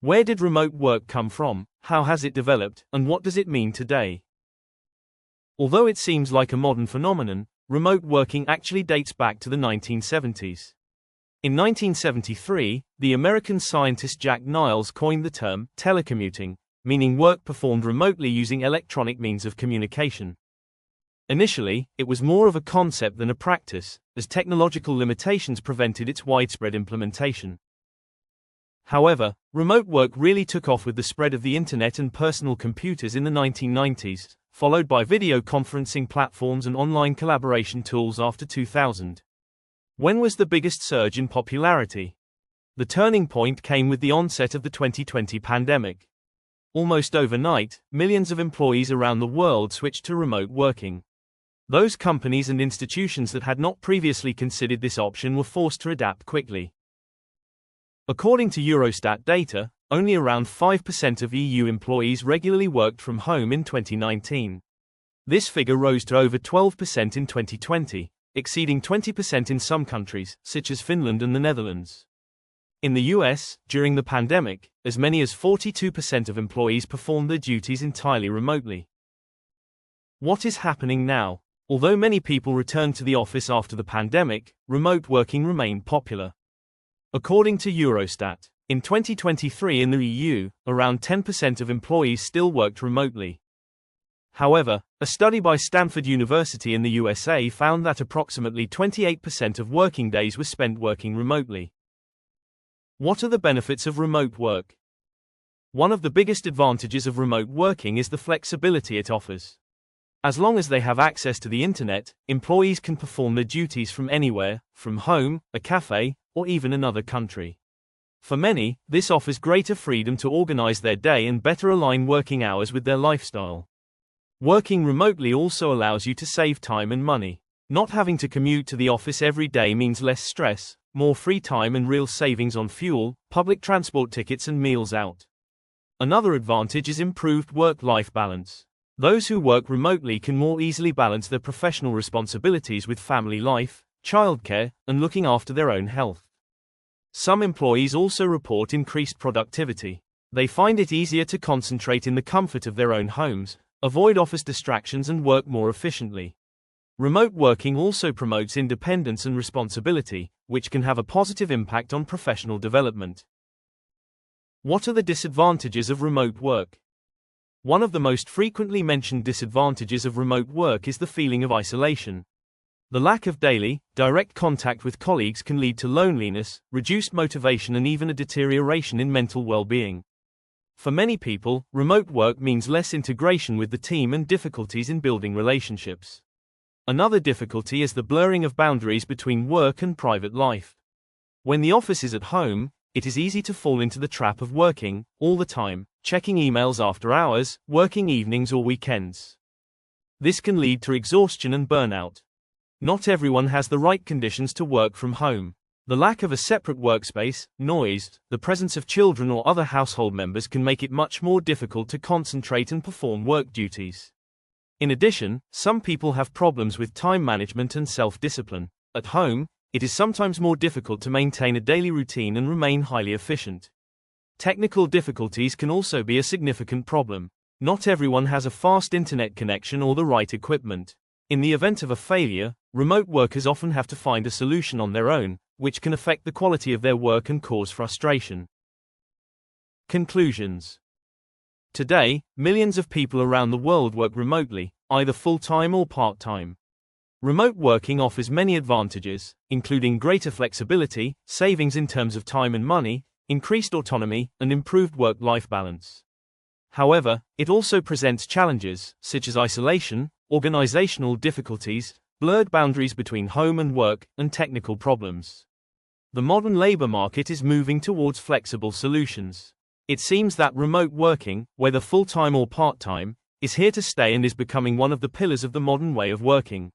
Where did remote work come from, how has it developed, and what does it mean today? Although it seems like a modern phenomenon, remote working actually dates back to the 1970s. In 1973, the American scientist Jack Niles coined the term telecommuting, meaning work performed remotely using electronic means of communication. Initially, it was more of a concept than a practice, as technological limitations prevented its widespread implementation. However, remote work really took off with the spread of the internet and personal computers in the 1990s, followed by video conferencing platforms and online collaboration tools after 2000. When was the biggest surge in popularity? The turning point came with the onset of the 2020 pandemic. Almost overnight, millions of employees around the world switched to remote working. Those companies and institutions that had not previously considered this option were forced to adapt quickly. According to Eurostat data, only around 5% of EU employees regularly worked from home in 2019. This figure rose to over 12% in 2020, exceeding 20% in some countries, such as Finland and the Netherlands. In the US, during the pandemic, as many as 42% of employees performed their duties entirely remotely. What is happening now? Although many people returned to the office after the pandemic, remote working remained popular. According to Eurostat, in 2023 in the EU, around 10% of employees still worked remotely. However, a study by Stanford University in the USA found that approximately 28% of working days were spent working remotely. What are the benefits of remote work? One of the biggest advantages of remote working is the flexibility it offers. As long as they have access to the internet, employees can perform their duties from anywhere, from home, a cafe, or even another country. For many, this offers greater freedom to organize their day and better align working hours with their lifestyle. Working remotely also allows you to save time and money. Not having to commute to the office every day means less stress, more free time and real savings on fuel, public transport tickets and meals out. Another advantage is improved work-life balance. Those who work remotely can more easily balance their professional responsibilities with family life, childcare, and looking after their own health. Some employees also report increased productivity. They find it easier to concentrate in the comfort of their own homes, avoid office distractions and work more efficiently. Remote working also promotes independence and responsibility, which can have a positive impact on professional development. What are the disadvantages of remote work? One of the most frequently mentioned disadvantages of remote work is the feeling of isolation. The lack of daily, direct contact with colleagues can lead to loneliness, reduced motivation and even a deterioration in mental well-being. For many people, remote work means less integration with the team and difficulties in building relationships. Another difficulty is the blurring of boundaries between work and private life. When the office is at home, it is easy to fall into the trap of working all the time, checking emails after hours, working evenings or weekends. This can lead to exhaustion and burnout. Not everyone has the right conditions to work from home. The lack of a separate workspace, noise, the presence of children or other household members can make it much more difficult to concentrate and perform work duties. In addition, some people have problems with time management and self-discipline. At home, it is sometimes more difficult to maintain a daily routine and remain highly efficient. Technical difficulties can also be a significant problem. Not everyone has a fast internet connection or the right equipment. In the event of a failure, remote workers often have to find a solution on their own, which can affect the quality of their work and cause frustration. Conclusions. Today, millions of people around the world work remotely, either full-time or part-time. Remote working offers many advantages, including greater flexibility, savings in terms of time and money, increased autonomy, and improved work-life balance. However, it also presents challenges, such as isolation, organizational difficulties, blurred boundaries between home and work, and technical problems. The modern labor market is moving towards flexible solutions. It seems that remote working, whether full-time or part-time, is here to stay and is becoming one of the pillars of the modern way of working.